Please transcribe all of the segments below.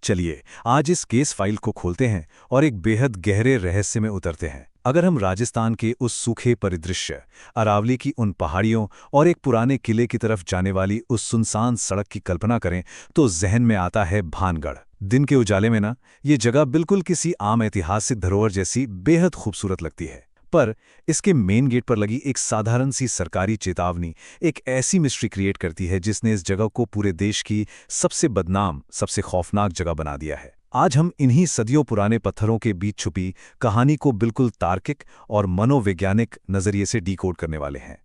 चलिए आज इस केस फाइल को खोलते हैं और एक बेहद गहरे रहस्य में उतरते हैं। अगर हम राजस्थान के उस सूखे परिदृश्य, अरावली की उन पहाड़ियों और एक पुराने किले की तरफ जाने वाली उस सुनसान सड़क की कल्पना करें तो जहन में आता है भानगढ़। दिन के उजाले में ना ये जगह बिल्कुल किसी आम ऐतिहासिक धरोहर जैसी बेहद खूबसूरत लगती है, पर इसके मेन गेट पर लगी एक साधारण सी सरकारी चेतावनी एक ऐसी मिस्ट्री क्रिएट करती है जिसने इस जगह को पूरे देश की सबसे बदनाम, सबसे खौफनाक जगह बना दिया है। आज हम इन्हीं सदियों पुराने पत्थरों के बीच छुपी कहानी को बिल्कुल तार्किक और मनोवैज्ञानिक नजरिए से डीकोड करने वाले हैं।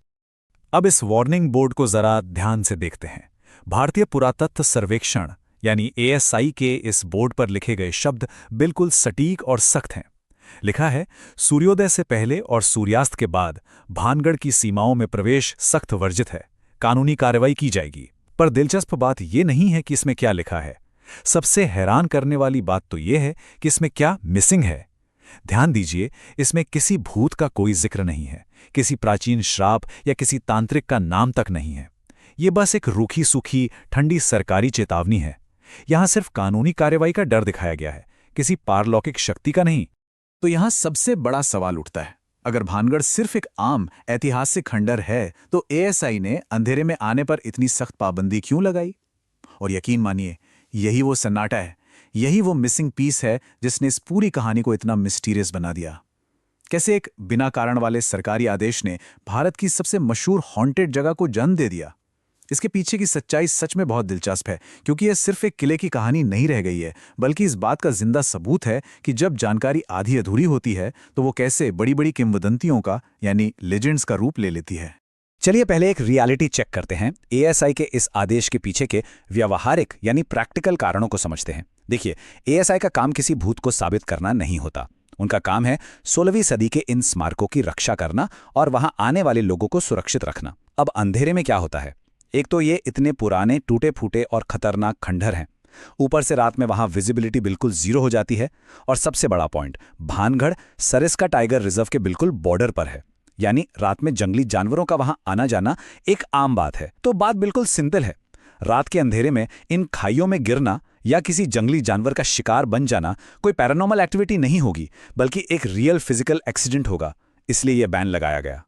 अब इस वार्निंग बोर्ड को जरा ध्यान से देखते हैं। भारतीय पुरातत्व सर्वेक्षण यानी ASI के इस बोर्ड पर लिखे गए शब्द बिल्कुल सटीक और सख्त हैं। लिखा है, सूर्योदय से पहले और सूर्यास्त के बाद भानगढ़ की सीमाओं में प्रवेश सख्त वर्जित है, कानूनी कार्रवाई की जाएगी। पर दिलचस्प बात यह नहीं है कि इसमें क्या लिखा है। सबसे हैरान करने वाली बात तो यह है कि इसमें क्या मिसिंग है। ध्यान दीजिए, इसमें किसी भूत का कोई जिक्र नहीं है, किसी प्राचीन श्राप या किसी तांत्रिक का नाम तक नहीं है। ये बस एक रूखी सूखी ठंडी सरकारी चेतावनी है। यहां सिर्फ कानूनी कार्रवाई का डर दिखाया गया है, किसी पारलौकिक शक्ति का नहीं। तो यहां सबसे बड़ा सवाल उठता है, अगर भानगढ़ सिर्फ एक आम ऐतिहासिक खंडर है तो ASI ने अंधेरे में आने पर इतनी सख्त पाबंदी क्यों लगाई? और यकीन मानिए, यही वो सन्नाटा है, यही वो मिसिंग पीस है जिसने इस पूरी कहानी को इतना मिस्टीरियस बना दिया। कैसे एक बिना कारण वाले सरकारी आदेश ने भारत की सबसे मशहूर हॉन्टेड जगह को जन्म दे दिया। इसके पीछे की सच्चाई सच में बहुत दिलचस्प है, क्योंकि यह सिर्फ एक किले की कहानी नहीं रह गई है, बल्कि इस बात का जिंदा सबूत है कि जब जानकारी आधी अधूरी होती है तो वो कैसे बड़ी बड़ी किंवदंतियों का यानी लेजेंड्स का रूप ले लेती है। चलिए पहले एक रियलिटी चेक करते हैं। ASI के इस आदेश के पीछे के व्यावहारिक यानी प्रैक्टिकल कारणों को समझते हैं। देखिए, ASI का काम किसी भूत को साबित करना नहीं होता। उनका काम है 16वीं सदी के इन स्मारकों की रक्षा करना और वहां आने वाले लोगों को सुरक्षित रखना। अब अंधेरे में क्या होता है? एक तो ये इतने पुराने, टूटे फूटे और खतरनाक खंडहर हैं, ऊपर से रात में वहां विजिबिलिटी बिल्कुल जीरो हो जाती है। और सबसे बड़ा point, Bhangarh Sariska tiger reserve के बिल्कुल बॉर्डर पर है, यानी रात में जंगली जानवरों का वहां आना जाना एक आम बात है। तो बात बिल्कुल सिंपल है, रात के अंधेरे में इन खाइयों में गिरना या किसी जंगली जानवर का शिकार बन जाना कोई पैरानॉर्मल एक्टिविटी नहीं होगी, बल्कि एक रियल फिजिकल एक्सीडेंट होगा। इसलिए यह बैन लगाया गया।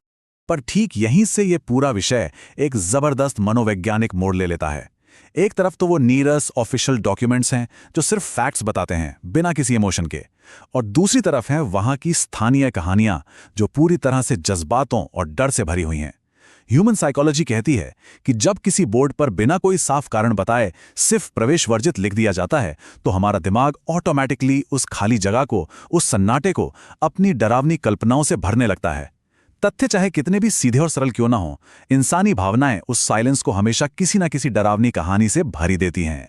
पर ठीक यहीं से ये पूरा विषय एक जबरदस्त मनोवैज्ञानिक मोड़ ले लेता है। एक तरफ तो वो नीरस ऑफिशियल डॉक्यूमेंट्स हैं जो सिर्फ फैक्ट्स बताते हैं बिना किसी इमोशन के, और दूसरी तरफ हैं वहां की स्थानीय कहानियां जो पूरी तरह से जज्बातों और डर से भरी हुई हैं। ह्यूमन साइकोलॉजी कहती है कि जब किसी बोर्ड पर बिना कोई साफ कारण बताए सिर्फ प्रवेश वर्जित लिख दिया जाता है तो हमारा दिमाग ऑटोमैटिकली उस खाली जगह को, उस सन्नाटे को अपनी डरावनी कल्पनाओं से भरने लगता है। तथ्य चाहे कितने भी सीधे और सरल क्यों ना हो, इंसानी भावनाएं उस साइलेंस को हमेशा किसी ना किसी डरावनी कहानी से भरी देती हैं।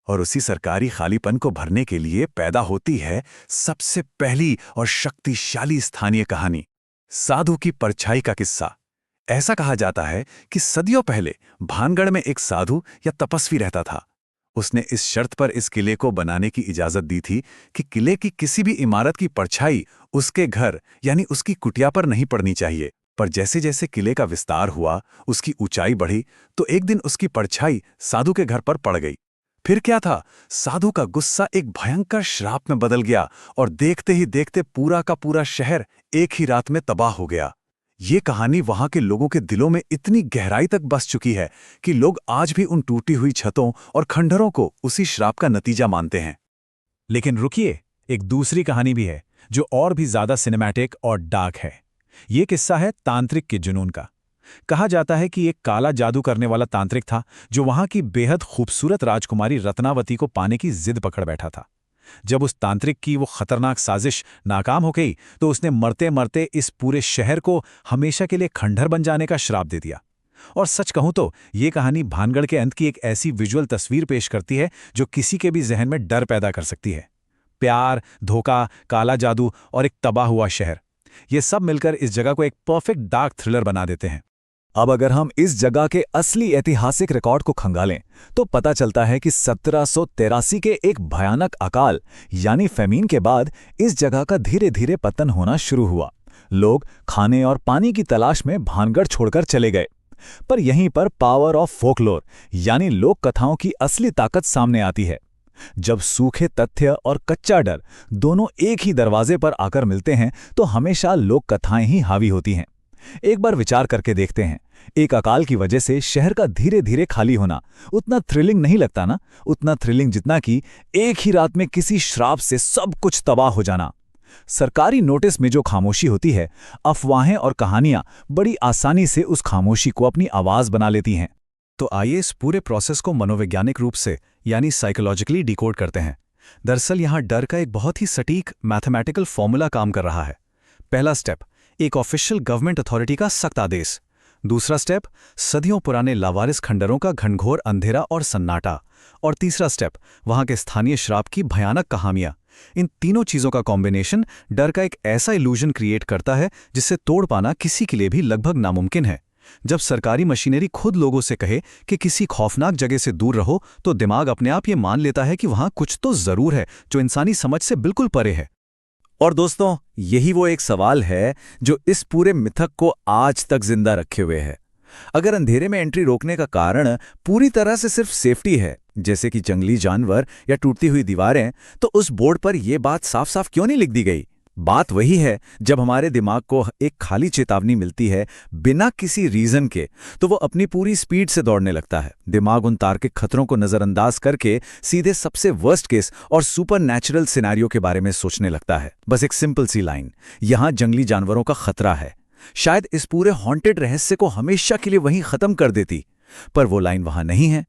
और उसी सरकारी खालीपन को भरने के लिए पैदा होती है सबसे पहली और शक्तिशाली स्थानीय कहानी, साधु की परछाई का किस्सा। ऐसा कहा जाता है कि सदियों पहले भानगढ़ में एक साधु या तपस्वी रहता था। उसने इस शर्त पर इस किले को बनाने की इजाजत दी थी कि किले की किसी भी इमारत की परछाई उसके घर यानी उसकी कुटिया पर नहीं पड़नी चाहिए। पर जैसे जैसे किले का विस्तार हुआ, उसकी ऊंचाई बढ़ी, तो एक दिन उसकी परछाई साधु के घर पर पड़ गई। फिर क्या था, साधु का गुस्सा एक भयंकर श्राप में बदल गया और देखते ही देखते पूरा का पूरा शहर एक ही रात में तबाह हो गया। ये कहानी वहां के लोगों के दिलों में इतनी गहराई तक बस चुकी है कि लोग आज भी उन टूटी हुई छतों और खंडहरों को उसी श्राप का नतीजा मानते हैं। लेकिन रुकिए, एक दूसरी कहानी भी है जो और भी ज्यादा सिनेमैटिक और डार्क है। ये किस्सा है तांत्रिक के जुनून का। कहा जाता है कि एक काला जादू करने वाला तांत्रिक था जो वहां की बेहद खूबसूरत राजकुमारी रत्नावती को पाने की जिद पकड़ बैठा था। जब उस तांत्रिक की वो खतरनाक साजिश नाकाम हो गई तो उसने मरते मरते इस पूरे शहर को हमेशा के लिए खंडहर बन जाने का श्राप दे दिया। और सच कहूं तो ये कहानी भानगढ़ के अंत की एक ऐसी विजुअल तस्वीर पेश करती है जो किसी के भी जहन में डर पैदा कर सकती है। प्यार, धोखा, काला जादू और एक तबाह हुआ शहर, ये सब मिलकर इस जगह को एक परफेक्ट डार्क थ्रिलर बना देते हैं। अब अगर हम इस जगह के असली ऐतिहासिक रिकॉर्ड को खंगालें तो पता चलता है कि 1783 के एक भयानक अकाल यानी फेमीन के बाद इस जगह का धीरे धीरे पतन होना शुरू हुआ। लोग खाने और पानी की तलाश में भानगढ़ छोड़कर चले गए। पर यहीं पर पावर ऑफ फोकलोर यानी लोक कथाओं की असली ताकत सामने आती है। जब सूखे तथ्य और कच्चा डर दोनों एक ही दरवाजे पर आकर मिलते हैं तो हमेशा लोक कथाएं ही हावी होती हैं। एक बार विचार करके देखते हैं, एक अकाल की वजह से शहर का धीरे धीरे खाली होना उतना थ्रिलिंग नहीं लगता ना, उतना थ्रिलिंग जितना कि एक ही रात में किसी श्राप से सब कुछ तबाह हो जाना। सरकारी नोटिस में जो खामोशी होती है, अफवाहें और कहानियां बड़ी आसानी से उस खामोशी को अपनी आवाज बना लेती हैं। तो आइए इस पूरे प्रोसेस को मनोवैज्ञानिक रूप से यानी साइकोलॉजिकली डिकोड करते हैं। दरअसल यहाँ डर का एक बहुत ही सटीक मैथमेटिकल फॉर्मूला काम कर रहा है। पहला स्टेप, एक ऑफिशियल गवर्नमेंट अथॉरिटी का सख्त आदेश। दूसरा स्टेप, सदियों पुराने लावारिस खंडरों का घनघोर अंधेरा और सन्नाटा। और तीसरा स्टेप, वहां के स्थानीय श्राप की भयानक कहानियां। इन तीनों चीजों का कॉम्बिनेशन डर का एक ऐसा इल्यूजन क्रिएट करता है जिसे तोड़ पाना किसी के लिए भी लगभग नामुमकिन है। जब सरकारी मशीनरी खुद लोगों से कहे कि किसी खौफनाक जगह से दूर रहो, तो दिमाग अपने आप ये मान लेता है कि वहां कुछ तो जरूर है जो इंसानी समझ से बिल्कुल परे है। और दोस्तों, यही वो एक सवाल है जो इस पूरे मिथक को आज तक जिंदा रखे हुए है। अगर अंधेरे में एंट्री रोकने का कारण पूरी तरह से सिर्फ सेफ्टी है, जैसे कि जंगली जानवर या टूटती हुई दीवारें, तो उस बोर्ड पर यह बात साफ साफ क्यों नहीं लिख दी गई? बात वही है, जब हमारे दिमाग को एक खाली चेतावनी मिलती है बिना किसी रीजन के, तो वो अपनी पूरी स्पीड से दौड़ने लगता है। दिमाग उन तार्किक खतरों को नजरअंदाज करके सीधे सबसे वर्स्ट केस और सुपर नेचुरल सिनेरियो के बारे में सोचने लगता है। बस एक सिंपल सी लाइन, यहां जंगली जानवरों का खतरा है, शायद इस पूरे हॉन्टेड रहस्य को हमेशा के लिए वहीं खत्म कर देती, पर वो लाइन वहां नहीं है।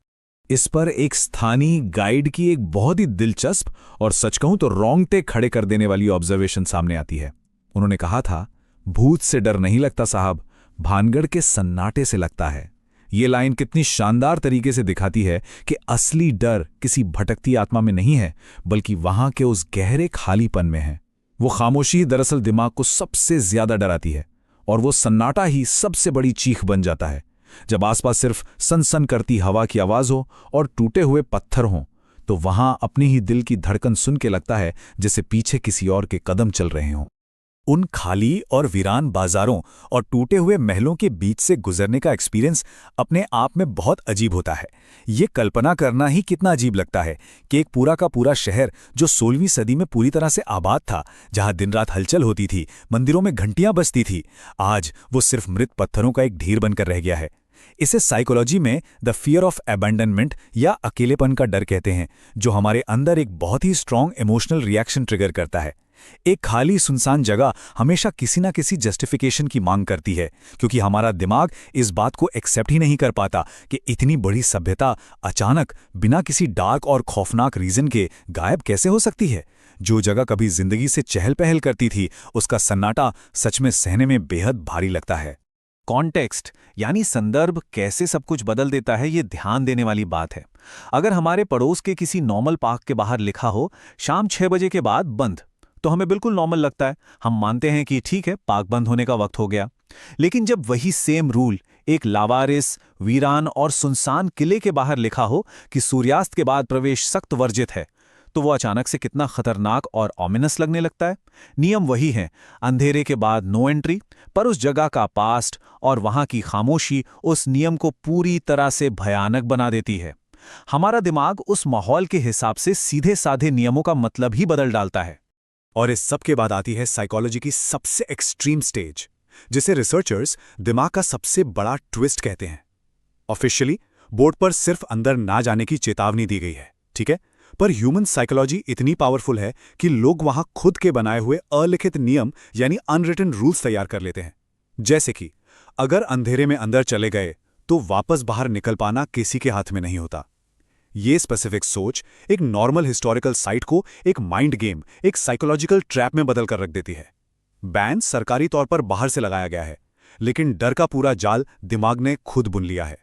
इस पर एक स्थानीय गाइड की एक बहुत ही दिलचस्प और सच कहूं तो रोंगटे खड़े कर देने वाली ऑब्जर्वेशन सामने आती है। उन्होंने कहा था, भूत से डर नहीं लगता साहब, भानगढ़ के सन्नाटे से लगता है। ये लाइन कितनी शानदार तरीके से दिखाती है कि असली डर किसी भटकती आत्मा में नहीं है, बल्कि वहां के उस गहरे खालीपन में है। वो खामोशी दरअसल दिमाग को सबसे ज्यादा डराती है, और वो सन्नाटा ही सबसे बड़ी चीख बन जाता है। जब आसपास सिर्फ सनसन करती हवा की आवाज हो और टूटे हुए पत्थर हों, तो वहां अपनी ही दिल की धड़कन सुन के लगता है जैसे पीछे किसी और के कदम चल रहे हों। उन खाली और वीरान बाजारों और टूटे हुए महलों के बीच से गुजरने का एक्सपीरियंस अपने आप में बहुत अजीब होता है। ये कल्पना करना ही कितना अजीब लगता है कि एक पूरा का पूरा शहर जो 16वीं सदी में पूरी तरह से आबाद था, जहां दिन रात हलचल होती थी, मंदिरों में घंटियां बजती थी, आज वो सिर्फ मृत पत्थरों का एक ढेर बनकर रह गया है। इसे साइकोलॉजी में द फियर ऑफ अबैंडनमेंट या अकेलेपन का डर कहते हैं, जो हमारे अंदर एक बहुत ही स्ट्रॉन्ग इमोशनल रिएक्शन ट्रिगर करता है। एक खाली सुनसान जगह हमेशा किसी ना किसी जस्टिफिकेशन की मांग करती है, क्योंकि हमारा दिमाग इस बात को एक्सेप्ट ही नहीं कर पाता कि इतनी बड़ी सभ्यता अचानक बिना किसी डार्क और खौफनाक रीजन के गायब कैसे हो सकती है। जो जगह कभी जिंदगी से चहल पहल करती थी, उसका सन्नाटा सच में सहने में बेहद भारी लगता है। कॉन्टेक्स्ट यानी संदर्भ कैसे सब कुछ बदल देता है, ये ध्यान देने वाली बात है। अगर हमारे पड़ोस के किसी नॉर्मल पार्क के बाहर लिखा हो शाम 6 बजे के बाद बंद, तो हमें बिल्कुल नॉर्मल लगता है, हम मानते हैं कि ठीक है, पार्क बंद होने का वक्त हो गया। लेकिन जब वही सेम रूल एक लावारिस, वीरान और सुनसान किले के बाहर लिखा हो कि सूर्यास्त के बाद प्रवेश सख्त वर्जित है, तो वो अचानक से कितना खतरनाक और ऑमिनस लगने लगता है। नियम वही है, अंधेरे के बाद नो एंट्री, पर उस जगह का पास्ट और वहां की खामोशी उस नियम को पूरी तरह से भयानक बना देती है। हमारा दिमाग उस माहौल के हिसाब से सीधे साधे नियमों का मतलब ही बदल डालता है। और इस सब के बाद आती है साइकोलॉजी की सबसे एक्सट्रीम स्टेज, जिसे रिसर्चर्स दिमाग का सबसे बड़ा ट्विस्ट कहते हैं। ऑफिशियली बोर्ड पर सिर्फ अंदर ना जाने की चेतावनी दी गई है, ठीक है, पर ह्यूमन साइकोलॉजी इतनी पावरफुल है कि लोग वहां खुद के बनाए हुए अलिखित नियम यानी अनरिटन रूल्स तैयार कर लेते हैं। जैसे कि अगर अंधेरे में अंदर चले गए तो वापस बाहर निकल पाना किसी के हाथ में नहीं होता। ये स्पेसिफिक सोच एक नॉर्मल हिस्टोरिकल साइट को एक माइंड गेम, एक साइकोलॉजिकल ट्रैप में बदल कर रख देती है। बैन सरकारी तौर पर बाहर से लगाया गया है, लेकिन डर का पूरा जाल दिमाग ने खुद बुन लिया है,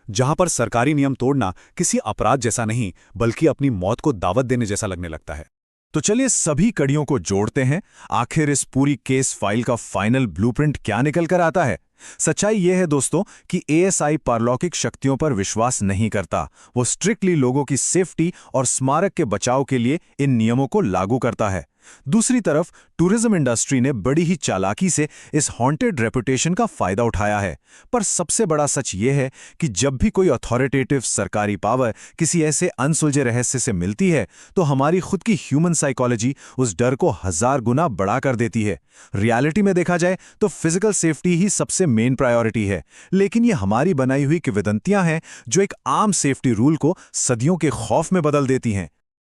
जहां पर सरकारी नियम तोड़ना किसी अपराध जैसा नहीं बल्कि अपनी मौत को दावत देने जैसा लगने लगता है। तो चलिए सभी कड़ियों को जोड़ते हैं, आखिर इस पूरी केस फाइल का फाइनल ब्लूप्रिंट क्या निकल कर आता है। सच्चाई यह है दोस्तों कि एएसआई पारलौकिक शक्तियों पर विश्वास नहीं करता। वो स्ट्रिक्टली लोगों की सेफ्टी और स्मारक के बचाव के लिए इन नियमों को लागू करता है। दूसरी तरफ टूरिज्म इंडस्ट्री ने बड़ी ही चालाकी से इस हॉन्टेड रेपुटेशन का फायदा उठाया है। पर सबसे बड़ा सच ये है कि जब भी कोई अथॉरिटेटिव सरकारी पावर किसी ऐसे अनसुलझे रहस्य से मिलती है तो हमारी खुद की ह्यूमन साइकोलॉजी उस डर को 1000 गुना बढ़ा कर देती है। रियलिटी में देखा जाए तो फिजिकल सेफ्टी ही सबसे मेन प्रायोरिटी है, लेकिन ये हमारी बनाई हुई किंवदंतियां हैं जो एक आम सेफ्टी रूल को सदियों के खौफ में बदल देती हैं।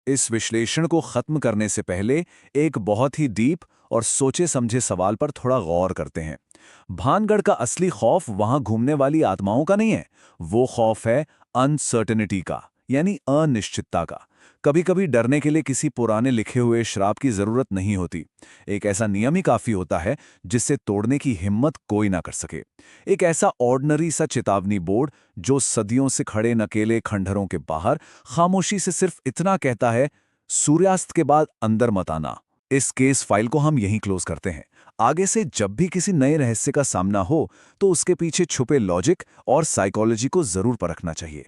इस विश्लेषण को खत्म करने से पहले एक बहुत ही डीप और सोचे समझे सवाल पर थोड़ा गौर करते हैं। भानगढ़ का असली खौफ वहां घूमने वाली आत्माओं का नहीं है, वो खौफ है अनसर्टेनिटी का, यानी अनिश्चितता का। कभी कभी डरने के लिए किसी पुराने लिखे हुए श्राप की जरूरत नहीं होती। एक ऐसा नियम ही काफी होता है जिससे तोड़ने की हिम्मत कोई ना कर सके। एक ऐसा ऑर्डिनरी सा चेतावनी बोर्ड जो सदियों से खड़े नकेले खंडहरों के बाहर खामोशी से सिर्फ इतना कहता है, सूर्यास्त के बाद अंदर मत आना। इस केस फाइल को हम यहीं क्लोज करते हैं। आगे से जब भी किसी नए रहस्य का सामना हो तो उसके पीछे छुपे लॉजिक और साइकोलॉजी को जरूर परखना चाहिए।